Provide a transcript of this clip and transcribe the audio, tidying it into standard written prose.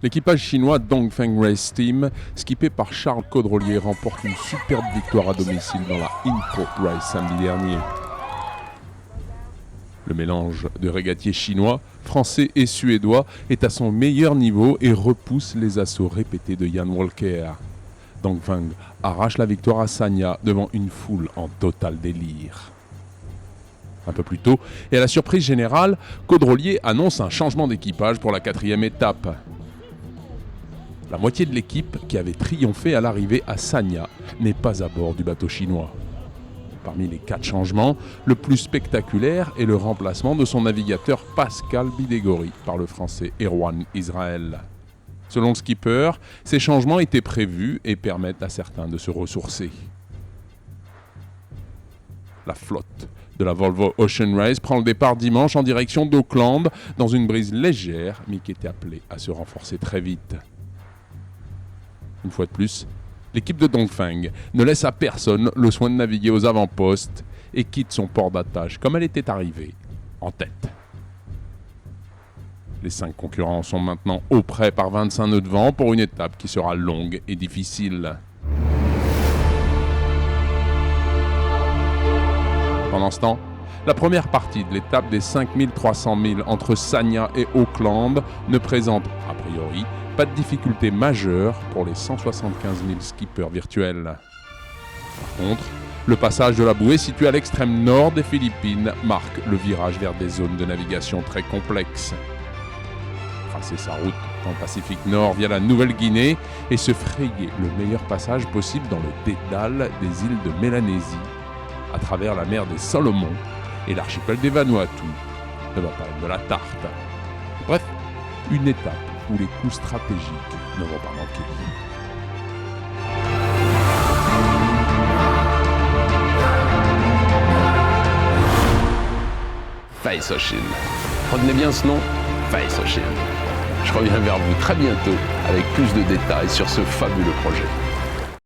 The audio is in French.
L'équipage chinois Dongfeng Race Team, skippé par Charles Caudrelier, remporte une superbe victoire à domicile dans la Import Race samedi dernier. Le mélange de régatiers chinois, français et suédois est à son meilleur niveau et repousse les assauts répétés de Jan Walker. Dongfeng arrache la victoire à Sanya devant une foule en total délire. Un peu plus tôt, et à la surprise générale, Caudrelier annonce un changement d'équipage pour la 4e étape. La moitié de l'équipe qui avait triomphé à l'arrivée à Sanya n'est pas à bord du bateau chinois. Parmi les 4 changements, le plus spectaculaire est le remplacement de son navigateur Pascal Bidégory par le français Erwan Israël. Selon le skipper, ces changements étaient prévus et permettent à certains de se ressourcer. La flotte de la Volvo Ocean Race prend le départ dimanche en direction d'Auckland dans une brise légère mais qui était appelée à se renforcer très vite. Une fois de plus, l'équipe de Dongfeng ne laisse à personne le soin de naviguer aux avant-postes et quitte son port d'attache comme elle était arrivée, en tête. Les 5 concurrents sont maintenant au près par 25 nœuds de vent pour une étape qui sera longue et difficile. Pendant ce temps, la première partie de l'étape des 5300 milles entre Sanya et Auckland ne présente, a priori, pas de difficulté majeure pour les 175 000 skippers virtuels. Par contre, le passage de la bouée situé à l'extrême nord des Philippines marque le virage vers des zones de navigation très complexes. Tracer sa route dans le Pacifique Nord via la Nouvelle-Guinée et se frayer le meilleur passage possible dans le dédale des îles de Mélanésie, à travers la mer des Salomon et l'archipel des Vanuatu, ne va pas être de la tarte. Bref, une étape où les coups stratégiques ne vont pas manquer. Face Ocean. Retenez bien ce nom, Face Ocean. Je reviens vers vous très bientôt avec plus de détails sur ce fabuleux projet.